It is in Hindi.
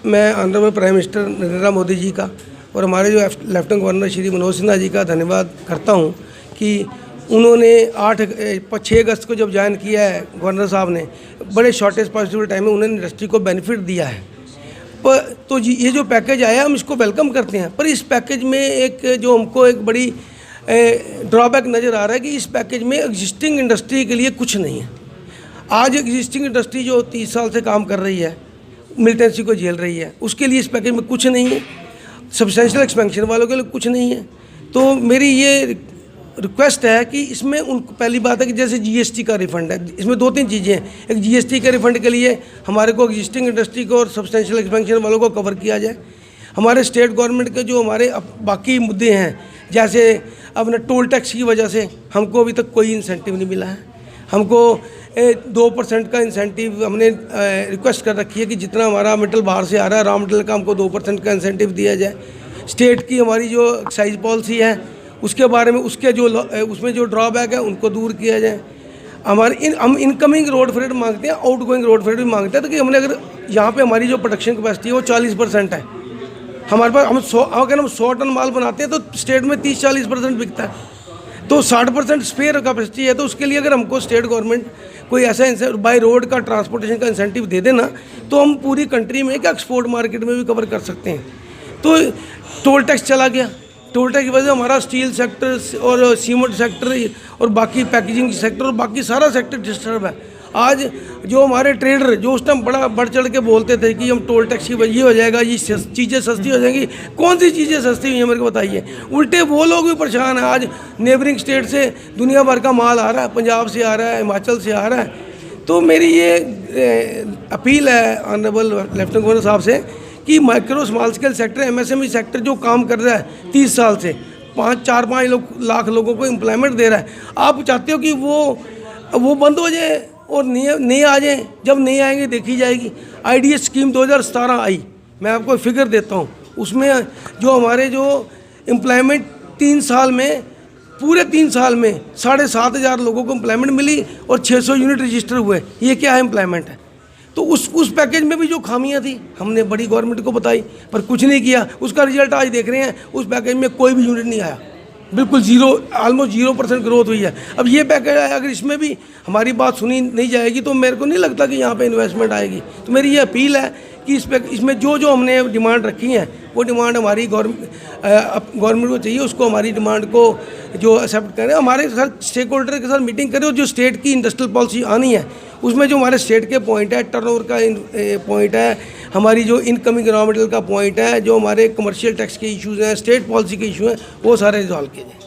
मैं honourable prime minister Narendra Modi ji का और हमारे जो लेफ्टिनेंट गवर्नर श्री मनोज सिन्हा जी का धन्यवाद करता हूं कि उन्होंने 6 अगस्त को जब ज्वाइन किया है गवर्नर साहब ने, बड़े शॉर्टेस्ट पॉसिबल टाइम में उन्होंने इंडस्ट्री को बेनिफिट दिया है। पर तो जी ये जो पैकेज आया हम इसको वेलकम करते हैं, पर इस पैकेज में एक जो हमको एक बड़ी ड्रॉबैक नज़र आ रहा है कि इस पैकेज में एग्जिस्टिंग इंडस्ट्री के लिए कुछ नहीं है। आज एग्जिस्टिंग इंडस्ट्री जो 30 साल से काम कर रही है, मिलिटेंसी को झेल रही है, उसके लिए इस पैकेज में कुछ नहीं है। सब्सटेंशियल एक्सपेंशन वालों के लिए कुछ नहीं है। तो मेरी ये रिक्वेस्ट है कि इसमें उनको पहली बात है कि जैसे जीएसटी का रिफंड है, इसमें 2-3 चीज़ें हैं। एक जीएसटी के रिफंड के लिए हमारे को एग्जिस्टिंग इंडस्ट्री को और सब्सटेंशियल एक्सपेंशन वालों को कवर किया जाए। हमारे स्टेट गवर्नमेंट के जो हमारे बाकी मुद्दे हैं, जैसे अपने टोल टैक्स की वजह से हमको अभी तक कोई इंसेंटिव नहीं मिला है। हमको 2% का इंसेंटिव हमने रिक्वेस्ट कर रखी है कि जितना हमारा मेटल बाहर से आ रहा है, रॉ मेटल का हमको 2% का इंसेंटिव दिया जाए। स्टेट की हमारी जो एक्साइज पॉलिसी है उसके बारे में उसके जो उसमें जो ड्रॉबैक है उनको दूर किया जाए। हम इनकमिंग रोड फ्रेट मांगते हैं, आउट गोइंग रोड फ्रेट भी मांगते हैं। तो कि हमने अगर यहाँ पे हमारी जो प्रोडक्शन कैपेसिटी है वो 40% है, हमारे पास अगर हम 100 टन माल बनाते हैं तो स्टेट में 30-40% बिकता है, तो 60% स्पेयर कैपेसिटी है। तो उसके लिए अगर हमको स्टेट गवर्नमेंट कोई ऐसा बाय रोड का ट्रांसपोर्टेशन का इंसेंटिव दे देना तो हम पूरी कंट्री में क्या एक्सपोर्ट मार्केट में भी कवर कर सकते हैं। तो टोल टैक्स चला गया, टोल टैक्स की वजह से हमारा स्टील सेक्टर और सीमेंट सेक्टर और बाकी पैकेजिंग सेक्टर और बाकी सारा सेक्टर डिस्टर्ब है। आज जो हमारे ट्रेडर जो उस टाइम बड़ा बढ़ चढ़ के बोलते थे कि हम टोल टैक्स की वजह ये हो जाएगा, ये चीज़ें सस्ती हो जाएंगी, कौन सी चीज़ें सस्ती हुई हैं मेरे को बताइए। उल्टे वो लोग भी परेशान हैं। आज नेबरिंग स्टेट से दुनिया भर का माल आ रहा है, पंजाब से आ रहा है, हिमाचल से आ रहा है। तो मेरी ये अपील है ऑनरेबल लेफ्टिनेंट गवर्नर साहब से कि micro small scale sector, MSME sector जो काम कर रहा है 30 साल से 4-5 लाख लोगों को एम्प्लॉयमेंट दे रहा है, आप चाहते हो कि वो बंद हो जाए और नए आ जाएँ। जब नए आएंगे देखी जाएगी। आईडीएस स्कीम 2017 आई, मैं आपको फिगर देता हूँ, उसमें जो हमारे जो एम्प्लॉयमेंट 3 साल में पूरे 3 साल में 7,500 लोगों को एम्प्लॉयमेंट मिली और 600 यूनिट रजिस्टर हुए। ये क्या है एम्प्लॉयमेंट है। तो उस पैकेज में भी जो खामियां थी हमने बड़ी गवर्नमेंट को बताई, पर कुछ नहीं किया। उसका रिजल्ट आज देख रहे हैं, उस पैकेज में कोई भी यूनिट नहीं आया, बिल्कुल जीरो, ऑलमोस्ट 0% ग्रोथ हुई है। अब ये पैकेज आया, अगर इसमें भी हमारी बात सुनी नहीं जाएगी तो मेरे को नहीं लगता कि यहाँ पे इन्वेस्टमेंट आएगी। तो मेरी ये अपील है कि इसमें जो हमने डिमांड रखी है वो डिमांड हमारी गवर्नमेंट को चाहिए, उसको हमारी डिमांड को जो एक्सेप्ट करें, हमारे साथ स्टेक होल्डर के साथ मीटिंग करें। और जो स्टेट की इंडस्ट्रियल पॉलिसी आनी है उसमें जो हमारे स्टेट के पॉइंट है, टर्नओवर का पॉइंट है, हमारी जो इनकमिंग रॉ मटेरियल का पॉइंट है, जो हमारे कमर्शियल टैक्स के इश्यूज़ हैं, स्टेट पॉलिसी के इशू हैं, वो सारे रिजॉल्व किए जाएँ।